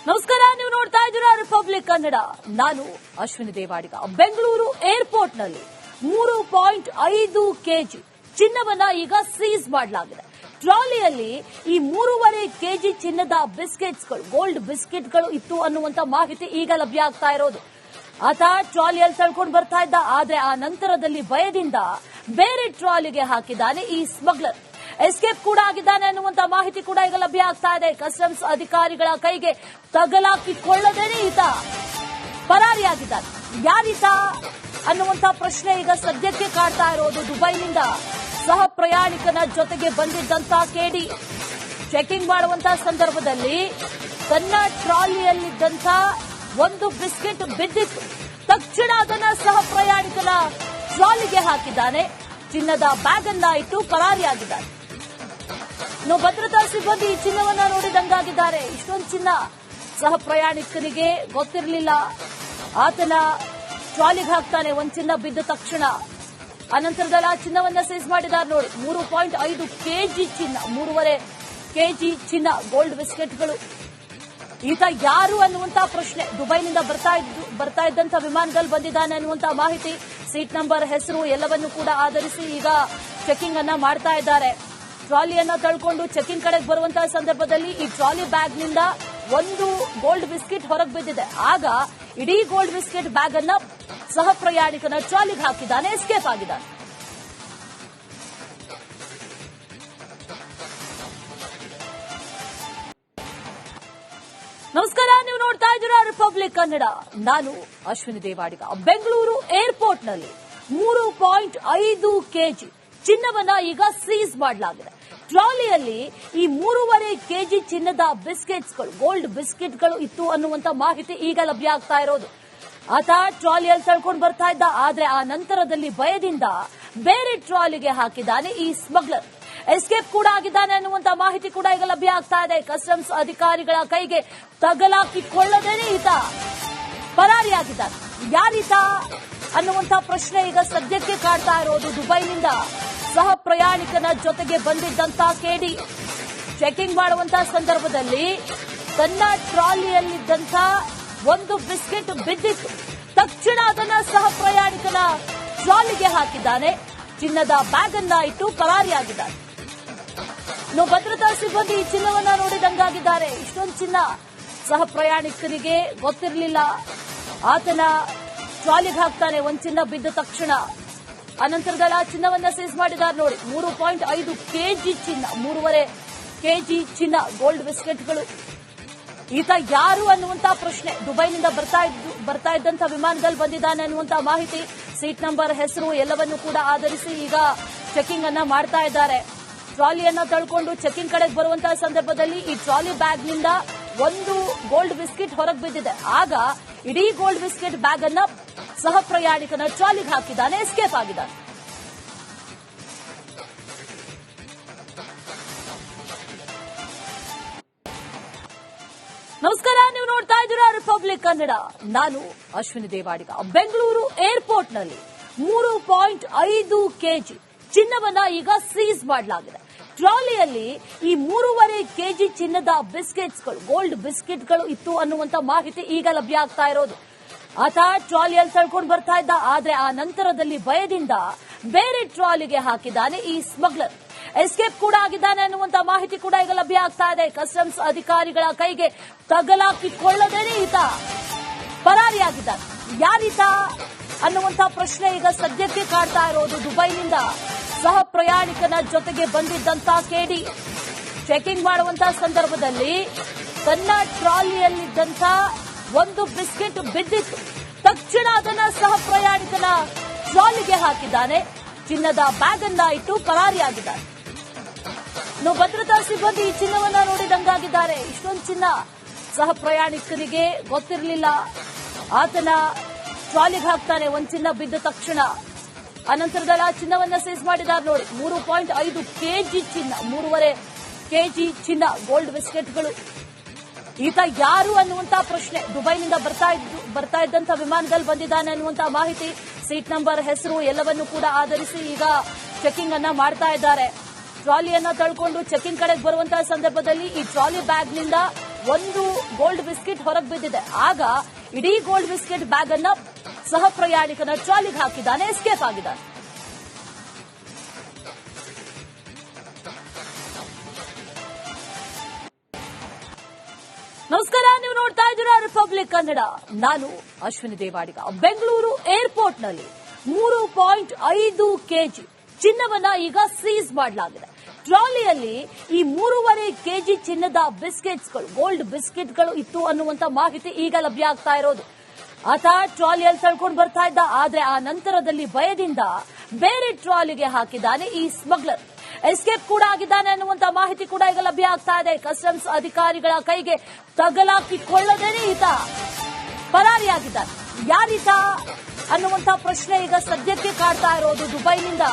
ನಮಸ್ಕಾರ, ನೀವು ನೋಡ್ತಾ ಇದ್ದೀರಾ ರಿಪಬ್ಲಿಕ್ ಕನ್ನಡ. ನಾನು ಅಶ್ವಿನಿ ದೇವಾಡಿಗ. ಬೆಂಗಳೂರು ಏರ್ಪೋರ್ಟ್ನಲ್ಲಿ 3.5 ಕೆಜಿ ಚಿನ್ನವನ್ನ ಈಗ ಸೀಸ್ ಮಾಡಲಾಗಿದೆ. ಟ್ರಾಲಿಯಲ್ಲಿ ಈ 3.5 ಕೆಜಿ ಚಿನ್ನದ ಬಿಸ್ಕೆಟ್ಸ್ಗಳು, ಗೋಲ್ಡ್ ಬಿಸ್ಕೆಟ್ಗಳು ಇತ್ತು ಅನ್ನುವಂತ ಮಾಹಿತಿ ಈಗ ಲಭ್ಯ ಆಗ್ತಾ ಇರೋದು. ಆತ ಟ್ರಾಲಿಯಲ್ಲಿ ತಳ್ಕೊಂಡು ಬರ್ತಾ ಇದ್ದ. ಆದ್ರೆ ಆ ನಂತರದಲ್ಲಿ ಭಯದಿಂದ ಬೇರೆ ಟ್ರಾಲಿಗೆ ಹಾಕಿದ್ದಾನೆ ಈ ಸ್ಮಗ್ಲರ್. ಎಸ್ಕೇಪ್ ಕೂಡ ಆಗಿದ್ದಾನೆ ಅನ್ನುವಂತ ಮಾಹಿತಿ ಕೂಡ ಈಗ ಲಭ್ಯ ಆಗ್ತಾ ಇದೆ. ಕಸ್ಟಮ್ಸ್ ಅಧಿಕಾರಿಗಳ ಕೈಗೆ ತಗಲಾಕಿಕೊಳ್ಳದೇನೆ ಈತ ಪರಾರಿಯಾಗಿದ್ದಾನೆ. ಯಾರೀತ ಅನ್ನುವಂತ ಪ್ರಶ್ನೆ ಈಗ ಸದ್ಯಕ್ಕೆ ಕಾಡ್ತಾ ಇರೋದು. ದುಬೈನಿಂದ ಸಹ ಪ್ರಯಾಣಿಕನ ಜೊತೆಗೆ ಬಂದಿದ್ದಂತ ಕೆಡಿ ಚೆಕಿಂಗ್ ಮಾಡುವಂತಹ ಸಂದರ್ಭದಲ್ಲಿ ತನ್ನ ಟ್ರಾಲಿಯಲ್ಲಿದ್ದಂತ ಒಂದು ಬಿಸ್ಕೆಟ್ ಬಿದ್ದಿತ್ತು. ತಕ್ಷಣ ಅದನ್ನ ಸಹ ಪ್ರಯಾಣಿಕನ ಟ್ರಾಲಿಗೆ ಹಾಕಿದ್ದಾನೆ. ಚಿನ್ನದ ಬ್ಯಾಗ್ ಅನ್ನ ಇಟ್ಟು ಪರಾರಿಯಾಗಿದ್ದಾನೆ. ಭದ್ರತಾ ಸಿಬ್ಬಂದಿ ಈ ಚಿನ್ನವನ್ನ ನೋಡಿದಂಗಾಗಿದ್ದಾರೆ. ಇಷ್ಟೊಂದು ಚಿನ್ನ ಸಹ ಪ್ರಯಾಣಿಕನಿಗೆ ಗೊತ್ತಿರಲಿಲ್ಲ. ಆತನ ಟ್ರಾಲಿಗೆ ಹಾಕ್ತಾನೆ. ಒಂದು ಚಿನ್ನ ಬಿದ್ದ ತಕ್ಷಣ ಅನಂತರದಲ್ಲಿ ಆ ಚಿನ್ನವನ್ನ ಸೀಸ್ ಮಾಡಿದ್ದಾರೆ. ನೋಡಿ, 3.5 ಕೆಜಿ ಚಿನ್ನ, 3.5 ಕೆಜಿ ಚಿನ್ನ, ಗೋಲ್ಡ್ ಬಿಸ್ಕೆಟ್ಗಳು. ಈತ ಯಾರು ಅನ್ನುವಂತ ಪ್ರಶ್ನೆ. ದುಬೈನಿಂದ ಬರ್ತಾ ಇದ್ದಂತ ವಿಮಾನದಲ್ಲಿ ಬಂದಿದ್ದಾನೆ ಅನ್ನುವಂತ ಮಾಹಿತಿ, ಸೀಟ್ ನಂಬರ್, ಹೆಸರು ಎಲ್ಲವನ್ನೂ ಕೂಡ ಆಧರಿಸಿ ಈಗ ಚೆಕಿಂಗ್ ಅನ್ನ ಮಾಡ್ತಾ ಇದ್ದಾರೆ. ಟ್ರಾಲಿಯನ್ನ ತಳ್ಕೊಂಡು ಚೆಕಿಂಗ್ ಕಡೆಗೆ ಬರುವಂತಹ ಸಂದರ್ಭದಲ್ಲಿ ಈ ಟ್ರಾಲಿ ಬ್ಯಾಗ್ನಿಂದ ಒಂದು ಗೋಲ್ಡ್ ಬಿಸ್ಕೆಟ್ ಹೊರಗೆ ಬಿದ್ದಿದೆ. ಆಗ ಇಡೀ ಗೋಲ್ಡ್ ಬಿಸ್ಕೆಟ್ ಬ್ಯಾಗ್ ಅನ್ನ ಸಹ ಪ್ರಯಾಣಿಕನ ಟ್ರಾಲಿಗೆ ಹಾಕಿದ್ದಾನೆ. ಎಸ್ಕೇಪ್ ಆಗಿದ್ದಾನೆ. ನಮಸ್ಕಾರ, ನೀವು ನೋಡ್ತಾ ಇದ್ದೀರಾ ರಿಪಬ್ಲಿಕ್ ಕನ್ನಡ. ನಾನು ಅಶ್ವಿನಿ ದೇವಾಡಿಗ. ಬೆಂಗಳೂರು ಏರ್ಪೋರ್ಟ್ನಲ್ಲಿ 3.5 ಕೆಜಿ ಚಿನ್ನವನ್ನ ಈಗ ಸೀಸ್ ಮಾಡಲಾಗಿದೆ. ಟ್ರಾಲಿಯಲ್ಲಿ ಈ 3.5 ಕೆಜಿ ಚಿನ್ನದ ಬಿಸ್ಕೆಟ್ಸ್ಗಳು, ಗೋಲ್ಡ್ ಬಿಸ್ಕೆಟ್ಗಳು ಇತ್ತು ಅನ್ನುವಂತ ಮಾಹಿತಿ ಈಗ ಲಭ್ಯ ಆಗ್ತಾ ಇರೋದು. ಆತ ಟ್ರಾಲಿಯಲ್ಲಿ ತಳ್ಕೊಂಡು ಬರ್ತಾ ಇದ್ದ. ಆದ್ರೆ ಆ ನಂತರದಲ್ಲಿ ಭಯದಿಂದ ಬೇರೆ ಟ್ರಾಲಿಗೆ ಹಾಕಿದ್ದಾನೆ ಈ ಸ್ಮಗ್ಲರ್. ಎಸ್ಕೇಪ್ ಕೂಡ ಆಗಿದ್ದಾನೆ ಅನ್ನುವಂತ ಮಾಹಿತಿ ಕೂಡ ಈಗ ಲಭ್ಯ ಆಗ್ತಾ ಇದೆ. ಕಸ್ಟಮ್ಸ್ ಅಧಿಕಾರಿಗಳ ಕೈಗೆ ತಗಲಾಕಿಕೊಳ್ಳದೇನೆ ಈತ ಪರಾರಿಯಾಗಿದ್ದಾನೆ. ಯಾರೀತ ಅನ್ನುವಂತ ಪ್ರಶ್ನೆ ಈಗ ಸದ್ಯಕ್ಕೆ ಕಾಡ್ತಾ ಇರೋದು. ದುಬೈನಿಂದ ಸಹ ಪ್ರಯಾಣಿಕನ ಜೊತೆಗೆ ಬಂದಿದ್ದಂತ ಕೆಡಿ ಚೆಕಿಂಗ್ ಮಾಡುವಂತಹ ಸಂದರ್ಭದಲ್ಲಿ ತನ್ನ ಟ್ರಾಲಿಯಲ್ಲಿದ್ದಂತ ಒಂದು ಬಿಸ್ಕೆಟ್ ಬಿದ್ದಿತ್ತು. ತಕ್ಷಣ ಅದನ್ನ ಸಹ ಪ್ರಯಾಣಿಕನ ಟ್ರಾಲಿಗೆ ಹಾಕಿದ್ದಾನೆ. ಚಿನ್ನದ ಬ್ಯಾಗ್ ಅನ್ನ ಇಟ್ಟು ಪರಾರಿಯಾಗಿದ್ದಾನೆ. ಭದ್ರತಾ ಸಿಬ್ಬಂದಿ ಈ ಚಿನ್ನವನ್ನ ನೋಡಿದಂಗಾಗಿದ್ದಾರೆ. ಇಷ್ಟೊಂದು ಚಿನ್ನ ಸಹ ಪ್ರಯಾಣಿಕನಿಗೆ ಗೊತ್ತಿರಲಿಲ್ಲ. ಆತನ ಟ್ರಾಲಿಗೆ ಹಾಕ್ತಾನೆ. ಒಂದು ಚಿನ್ನ ಬಿದ್ದ ತಕ್ಷಣ ಅನಂತರದಲ್ಲಿ ಆ ಚಿನ್ನವನ್ನ ಸೀಸ್ ಮಾಡಿದ್ದಾರೆ. ನೋಡಿ, 3.5 ಕೆಜಿ ಚಿನ್ನ, 3.5 ಕೆಜಿ ಚಿನ್ನ, ಗೋಲ್ಡ್ ಬಿಸ್ಕೆಟ್ಗಳು. ಈತ ಯಾರು ಅನ್ನುವಂತ ಪ್ರಶ್ನೆ. ದುಬೈನಿಂದ ಬರ್ತಾ ಇದ್ದಂತ ವಿಮಾನದಲ್ಲಿ ಬಂದಿದ್ದಾನೆ ಅನ್ನುವಂತ ಮಾಹಿತಿ, ಸೀಟ್ ನಂಬರ್, ಹೆಸರು ಎಲ್ಲವನ್ನೂ ಕೂಡ ಆಧರಿಸಿ ಈಗ ಚೆಕಿಂಗ್ ಅನ್ನ ಮಾಡ್ತಾ ಇದ್ದಾರೆ. ಟ್ರಾಲಿಯನ್ನ ತಳ್ಕೊಂಡು ಚೆಕಿಂಗ್ ಕಡೆಗೆ ಬರುವಂತಹ ಸಂದರ್ಭದಲ್ಲಿ ಈ ಟ್ರಾಲಿ ಬ್ಯಾಗ್ನಿಂದ ಒಂದು ಗೋಲ್ಡ್ ಬಿಸ್ಕೆಟ್ ಹೊರಗೆ ಬಿದ್ದಿದೆ. ಆಗ ಇಡೀ ಗೋಲ್ಡ್ ಬಿಸ್ಕೆಟ್ ಬ್ಯಾಗ್ ಅನ್ನ ಸಹ ಪ್ರಯಾಣಿಕನ ಟ್ರಾಲಿಗೆ ಹಾಕಿದ್ದಾನೆ. ಎಸ್ಕೇಪ್ ಆಗಿದ್ದಾನೆ. ನಮಸ್ಕಾರ, ನೀವು ನೋಡ್ತಾ ಇದ್ದೀರಾ ರಿಪಬ್ಲಿಕ್ ಕನ್ನಡ. ನಾನು ಅಶ್ವಿನಿ ದೇವಾಡಿಗ. ಬೆಂಗಳೂರು ಏರ್ಪೋರ್ಟ್ನಲ್ಲಿ 3.5 ಕೆಜಿ ಚಿನ್ನವನ್ನ ಈಗ ಸೀಸ್ ಮಾಡಲಾಗಿದೆ. ಟ್ರಾಲಿಯಲ್ಲಿ ಈ 3.5 ಕೆಜಿ ಚಿನ್ನದ ಬಿಸ್ಕೆಟ್ಸ್ಗಳು, ಗೋಲ್ಡ್ ಬಿಸ್ಕೆಟ್ಗಳು ಇತ್ತು ಅನ್ನುವಂತ ಮಾಹಿತಿ ಈಗ ಲಭ್ಯ ಆಗ್ತಾ ಇರೋದು. ಆತ ಟ್ರಾಲಿಯಲ್ಲಿ ತಳ್ಕೊಂಡು ಬರ್ತಾ ಇದ್ದ. ಆದ್ರೆ ಆ ನಂತರದಲ್ಲಿ ಭಯದಿಂದ ಬೇರೆ ಟ್ರಾಲಿಗೆ ಹಾಕಿದ್ದಾನೆ ಈ ಸ್ಮಗ್ಲರ್. ಎಸ್ಕೇಪ್ ಕೂಡ ಆಗಿದ್ದಾನೆ ಅನ್ನುವಂತ ಮಾಹಿತಿ ಕೂಡ ಈಗ ಲಭ್ಯ ಆಗ್ತಾ ಇದೆ. ಕಸ್ಟಮ್ಸ್ ಅಧಿಕಾರಿಗಳ ಕೈಗೆ ತಗಲಾಕಿಕೊಳ್ಳದೇನೆ ಈತ ಪರಾರಿಯಾಗಿದ್ದಾನೆ. ಯಾರೀತ ಅನ್ನುವಂತ ಪ್ರಶ್ನೆ ಈಗ ಸದ್ಯಕ್ಕೆ ಕಾಡ್ತಾ ಇರೋದು. ದುಬೈನಿಂದ ಸಹ ಪ್ರಯಾಣಿಕನ ಜೊತೆಗೆ ಬಂದಿದ್ದಂತ ಕೆಡಿ ಚೆಕಿಂಗ್ ಮಾಡುವಂತಹ ಸಂದರ್ಭದಲ್ಲಿ ತನ್ನ ಟ್ರಾಲಿಯಲ್ಲಿದ್ದಂತ ಒಂದು ಬಿಸ್ಕೆಟ್ ಬಿದ್ದಿತ್ತು. ತಕ್ಷಣ ಅದನ್ನ ಸಹ ಪ್ರಯಾಣಿಕನ ಟ್ರಾಲಿಗೆ ಹಾಕಿದ್ದಾನೆ. ಚಿನ್ನದ ಬ್ಯಾಗ್ ಅನ್ನ ಇಟ್ಟು ಪರಾರಿಯಾಗಿದ್ದಾನೆ. ಭದ್ರತಾ ಸಿಬ್ಬಂದಿ ಈ ಚಿನ್ನವನ್ನ ನೋಡಿದಂಗಾಗಿದ್ದಾರೆ. ಇಷ್ಟೊಂದು ಚಿನ್ನ ಸಹ ಪ್ರಯಾಣಿಕನಿಗೆ ಗೊತ್ತಿರಲಿಲ್ಲ. ಆತನ ಟ್ರಾಲಿಗೆ ಹಾಕ್ತಾನೆ. ಒಂದು ಚಿನ್ನ ಬಿದ್ದ ತಕ್ಷಣ ಅನಂತರದಲ್ಲಿ ಆ ಚಿನ್ನವನ್ನ ಸೀಸ್ ಮಾಡಿದ್ದಾರೆ. ನೋಡಿ, 3.5 ಕೆಜಿ ಚಿನ್ನ, 3.5 ಕೆಜಿ ಚಿನ್ನ, ಗೋಲ್ಡ್ ಬಿಸ್ಕೆಟ್ಗಳು. ಈತ ಯಾರು ಅನ್ನುವಂತ ಪ್ರಶ್ನೆ. ದುಬೈನಿಂದ ಬರ್ತಾ ಇದ್ದಂತ ವಿಮಾನದಲ್ಲಿ ಬಂದಿದ್ದಾನೆ ಅನ್ನುವಂತ ಮಾಹಿತಿ, ಸೀಟ್ ನಂಬರ್, ಹೆಸರು ಎಲ್ಲವನ್ನೂ ಕೂಡ ಆಧರಿಸಿ ಈಗ ಚೆಕಿಂಗ್ ಅನ್ನ ಮಾಡ್ತಾ ಇದ್ದಾರೆ. ಟ್ರಾಲಿಯನ್ನ ತಳ್ಕೊಂಡು ಚೆಕಿಂಗ್ ಕಡೆಗೆ ಬರುವಂತಹ ಸಂದರ್ಭದಲ್ಲಿ ಈ ಟ್ರಾಲಿ ಬ್ಯಾಗ್ನಿಂದ ಒಂದು ಗೋಲ್ಡ್ ಬಿಸ್ಕೆಟ್ ಹೊರಗೆ ಬಿದ್ದಿದೆ. ಆಗ ಇಡೀ ಗೋಲ್ಡ್ ಬಿಸ್ಕೆಟ್ ಬ್ಯಾಗ್ ಅನ್ನ ಸಹ ಪ್ರಯಾಣಿಕನ ಟ್ರಾಲಿಗೆ ಹಾಕಿದ್ದಾನೆ, ಎಸ್ಕೇಪ್ ಆಗಿದ್ದಾನೆ. ನಮಸ್ಕಾರ, ನೀವು ನೋಡ್ತಾ ಇದ್ದೀರಾ ರಿಪಬ್ಲಿಕ್ ಕನ್ನಡ. ನಾನು ಅಶ್ವಿನಿ ದೇವಾಡಿಗ. ಬೆಂಗಳೂರು ಏರ್ಪೋರ್ಟ್ನಲ್ಲಿ 3.5 ಕೆಜಿ ಚಿನ್ನವನ್ನ ಈಗ ಸೀಸ್ ಮಾಡಲಾಗಿದೆ. ಟ್ರಾಲಿಯಲ್ಲಿ ಈ 3.5 ಕೆಜಿ ಚಿನ್ನದ ಬಿಸ್ಕೆಟ್ಸ್ಗಳು, ಗೋಲ್ಡ್ ಬಿಸ್ಕೆಟ್ಗಳು ಇತ್ತು ಅನ್ನುವಂತ ಮಾಹಿತಿ ಈಗ ಲಭ್ಯ ಆಗ್ತಾ ಇರೋದು. ಆತ ಟ್ರಾಲಿಯಲ್ಲಿ ತಳ್ಕೊಂಡು ಬರ್ತಾ ಇದ್ದ. ಆದ್ರೆ ಆ ನಂತರದಲ್ಲಿ ಭಯದಿಂದ ಬೇರೆ ಟ್ರಾಲಿಗೆ ಹಾಕಿದ್ದಾನೆ ಈ ಸ್ಮಗ್ಲರ್. ಎಸ್ಕೇಪ್ ಕೂಡ ಆಗಿದ್ದಾನೆ ಅನ್ನುವಂತ ಮಾಹಿತಿ ಕೂಡ ಈಗ ಲಭ್ಯ ಆಗ್ತಾ ಇದೆ. ಕಸ್ಟಮ್ಸ್ ಅಧಿಕಾರಿಗಳ ಕೈಗೆ ತಗಲಾಕಿಕೊಳ್ಳದೇನೆ ಈತ ಪರಾರಿಯಾಗಿದ್ದಾನೆ. ಯಾರೀತ ಅನ್ನುವಂತ ಪ್ರಶ್ನೆ ಈಗ ಸದ್ಯಕ್ಕೆ ಕಾಡ್ತಾ ಇರೋದು. ದುಬೈನಿಂದ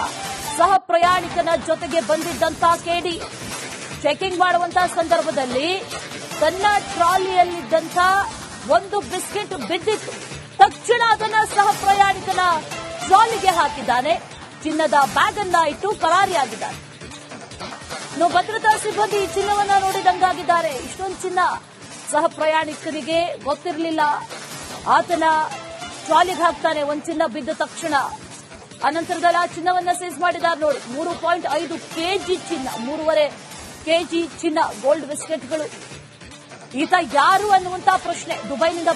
ಸಹ ಪ್ರಯಾಣಿಕನ ಜೊತೆಗೆ ಬಂದಿದ್ದಂತ ಕೆಡಿ ಚೆಕಿಂಗ್ ಮಾಡುವಂತಹ ಸಂದರ್ಭದಲ್ಲಿ ತನ್ನ ಟ್ರಾಲಿಯಲ್ಲಿದ್ದಂತ ಒಂದು ಬಿಸ್ಕೆಟ್ ಬಿದ್ದಿತ್ತು. ತಕ್ಷಣ ಅದನ್ನ ಸಹ ಪ್ರಯಾಣಿಕನ ಟ್ರಾಲಿಗೆ ಹಾಕಿದ್ದಾನೆ. ಚಿನ್ನದ ಬ್ಯಾಗ್ ಅನ್ನ ಇಟ್ಟು ಪರಾರಿಯಾಗಿದ್ದಾನೆ. ಭದ್ರತಾ ಸಿಬ್ಬಂದಿ ಈ ಚಿನ್ನವನ್ನ ನೋಡಿದಂಗಾಗಿದ್ದಾರೆ. ಇಷ್ಟೊಂದು ಚಿನ್ನ ಸಹ ಪ್ರಯಾಣಿಕನಿಗೆ ಗೊತ್ತಿರಲಿಲ್ಲ. ಆತನ ಟ್ರಾಲಿಗೆ ಹಾಕ್ತಾನೆ. ಒಂದು ಚಿನ್ನ ಬಿದ್ದ ತಕ್ಷಣ ಅನಂತರದಲ್ಲಿ ಆ ಚಿನ್ನವನ್ನ ಸೀಸ್ ಮಾಡಿದ್ದಾರೆ. ನೋಡಿ, 3.5 ಕೆಜಿ ಚಿನ್ನ, 3.5 ಕೆಜಿ ಚಿನ್ನ, ಗೋಲ್ಡ್ ಬಿಸ್ಕೆಟ್ಗಳು. ಈತ ಯಾರು ಅನ್ನುವಂತ ಪ್ರಶ್ನೆ. ದುಬೈನಿಂದ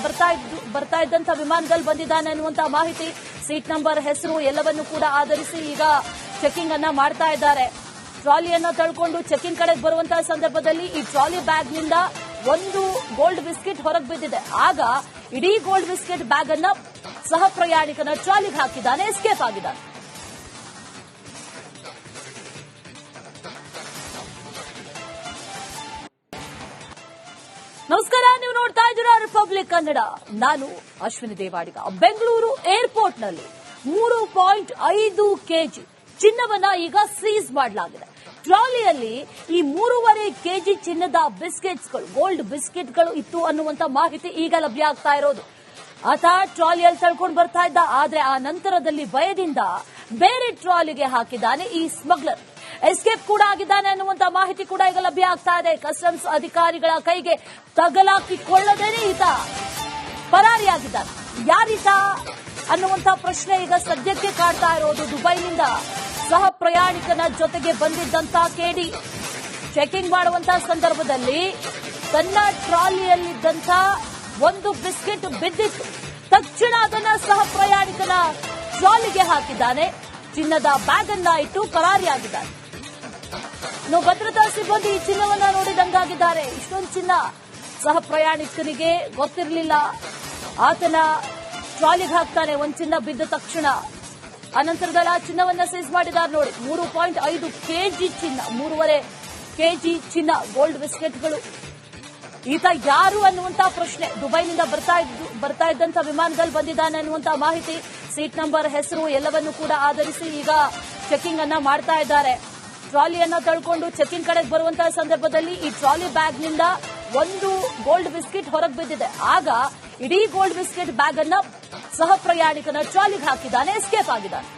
ಬರ್ತಾ ಇದ್ದಂತ ವಿಮಾನದಲ್ಲಿ ಬಂದಿದ್ದಾನೆ ಅನ್ನುವಂತ ಮಾಹಿತಿ, ಸೀಟ್ ನಂಬರ್, ಹೆಸರು ಎಲ್ಲವನ್ನೂ ಕೂಡ ಆಧರಿಸಿ ಈಗ ಚೆಕಿಂಗ್ ಅನ್ನ ಮಾಡ್ತಾ ಇದ್ದಾರೆ. ಟ್ರಾಲಿಯನ್ನ ತಳ್ಕೊಂಡು ಚೆಕಿಂಗ್ ಕಡೆಗೆ ಬರುವಂತಹ ಸಂದರ್ಭದಲ್ಲಿ ಈ ಟ್ರಾಲಿ ಬ್ಯಾಗ್ನಿಂದ ಒಂದು ಗೋಲ್ಡ್ ಬಿಸ್ಕೆಟ್ ಹೊರಗೆ ಬಿದ್ದಿದೆ. ಆಗ ಇಡೀ ಗೋಲ್ಡ್ ಬಿಸ್ಕೆಟ್ ಬ್ಯಾಗ್ ಅನ್ನ ಸಹ ಪ್ರಯಾಣಿಕನ ಟ್ರಾಲಿಗೆ ಹಾಕಿದ್ದಾನೆ, ಎಸ್ಕೇಪ್ ಆಗಿದ್ದಾನೆ. ನಮಸ್ಕಾರ, ನೀವು ನೋಡ್ತಾ ಇದ್ದೀರಾ ರಿಪಬ್ಲಿಕ್ ಕನ್ನಡ. ನಾನು ಅಶ್ವಿನಿ ದೇವಾಡಿಗ. ಬೆಂಗಳೂರು ಏರ್ಪೋರ್ಟ್ನಲ್ಲಿ 3.5 ಕೆಜಿ ಚಿನ್ನವನ್ನ ಈಗ ಸೀಸ್ ಮಾಡಲಾಗಿದೆ. ಟ್ರಾಲಿಯಲ್ಲಿ ಈ 3.5 ಕೆಜಿ ಚಿನ್ನದ ಬಿಸ್ಕೆಟ್ಸ್ಗಳು, ಗೋಲ್ಡ್ ಬಿಸ್ಕೆಟ್ಗಳು ಇತ್ತು ಅನ್ನುವಂತ ಮಾಹಿತಿ ಈಗ ಲಭ್ಯ ಆಗ್ತಾ ಇರೋದು. ಆತ ಟ್ರಾಲಿಯಲ್ಲಿ ತಳ್ಕೊಂಡು ಬರ್ತಾ ಇದ್ದ. ಆದ್ರೆ ಆ ನಂತರದಲ್ಲಿ ಭಯದಿಂದ ಬೇರೆ ಟ್ರಾಲಿಗೆ ಹಾಕಿದ್ದಾನೆ ಈ ಸ್ಮಗ್ಲರ್. ಎಸ್ಕೇಪ್ ಕೂಡ ಆಗಿದ್ದಾನೆ ಅನ್ನುವಂತ ಮಾಹಿತಿ ಕೂಡ ಈಗ ಲಭ್ಯ ಆಗ್ತಾ ಇದೆ. ಕಸ್ಟಮ್ಸ್ ಅಧಿಕಾರಿಗಳ ಕೈಗೆ ತಗಲಾಕಿಕೊಳ್ಳದೇನೆ ಈತ ಪರಾರಿಯಾಗಿದ್ದಾನೆ. ಯಾರೀತ ಅನ್ನುವಂತ ಪ್ರಶ್ನೆ ಈಗ ಸದ್ಯಕ್ಕೆ ಕಾಡ್ತಾ ಇರೋದು. ದುಬೈನಿಂದ ಸಹ ಪ್ರಯಾಣಿಕನ ಜೊತೆಗೆ ಬಂದಿದ್ದಂತ ಕೆಡಿ ಚೆಕಿಂಗ್ ಮಾಡುವಂತಹ ಸಂದರ್ಭದಲ್ಲಿ ತನ್ನ ಟ್ರಾಲಿಯಲ್ಲಿದ್ದಂತ ಒಂದು ಬಿಸ್ಕೆಟ್ ಬಿದ್ದಿತ್ತು. ತಕ್ಷಣ ಅದನ್ನ ಸಹ ಪ್ರಯಾಣಿಕನ ಟ್ರಾಲಿಗೆ ಹಾಕಿದ್ದಾನೆ. ಚಿನ್ನದ ಬ್ಯಾಗ್ ಅನ್ನ ಇಟ್ಟು ಪರಾರಿಯಾಗಿದ್ದಾನೆ. ಭದ್ರತಾ ಸಿಬ್ಬಂದಿ ಈ ಚಿನ್ನವನ್ನ ನೋಡಿದಂಗಾಗಿದ್ದಾರೆ. ಇಷ್ಟೊಂದು ಚಿನ್ನ ಸಹ ಪ್ರಯಾಣಿಕನಿಗೆ ಗೊತ್ತಿರಲಿಲ್ಲ. ಆತನ ಟ್ರಾಲಿಗೆ ಹಾಕ್ತಾನೆ. ಒಂದು ಚಿನ್ನ ಬಿದ್ದ ತಕ್ಷಣ ಅನಂತರದಲ್ಲಿ ಆ ಚಿನ್ನವನ್ನ ಸೀಸ್ ಮಾಡಿದ್ದಾರೆ. ನೋಡಿ, 3.5 ಕೆಜಿ ಚಿನ್ನ, 3.5 ಕೆಜಿ ಚಿನ್ನ, ಗೋಲ್ಡ್ ಬಿಸ್ಕೆಟ್ಗಳು. ಈತ ಯಾರು ಅನ್ನುವಂತ ಪ್ರಶ್ನೆ. ದುಬೈನಿಂದ ಬರ್ತಾ ಇದ್ದಂತ ವಿಮಾನದಲ್ಲಿ ಬಂದಿದ್ದಾನೆ ಅನ್ನುವಂತ ಮಾಹಿತಿ, ಸೀಟ್ ನಂಬರ್, ಹೆಸರು ಎಲ್ಲವನ್ನೂ ಕೂಡ ಆಧರಿಸಿ ಈಗ ಚೆಕಿಂಗ್ ಅನ್ನ ಮಾಡ್ತಾ ಇದ್ದಾರೆ. ಟ್ರಾಲಿಯನ್ನ ತಳ್ಕೊಂಡು ಚೆಕಿಂಗ್ ಕಡೆಗೆ ಬರುವಂತಹ ಸಂದರ್ಭದಲ್ಲಿ ಈ ಟ್ರಾಲಿ ಬ್ಯಾಗ್ನಿಂದ ಒಂದು ಗೋಲ್ಡ್ ಬಿಸ್ಕೆಟ್ ಹೊರಗೆ ಬಿದ್ದಿದೆ. ಆಗ ಇಡೀ ಗೋಲ್ಡ್ ಬಿಸ್ಕೆಟ್ ಬ್ಯಾಗ್ ಅನ್ನ ಸಹ ಪ್ರಯಾಣಿಕನ ಟ್ರಾಲಿಗೆ ಹಾಕಿದ್ದಾನೆ, ಎಸ್ಕೇಪ್ ಆಗಿದ್ದಾನೆ.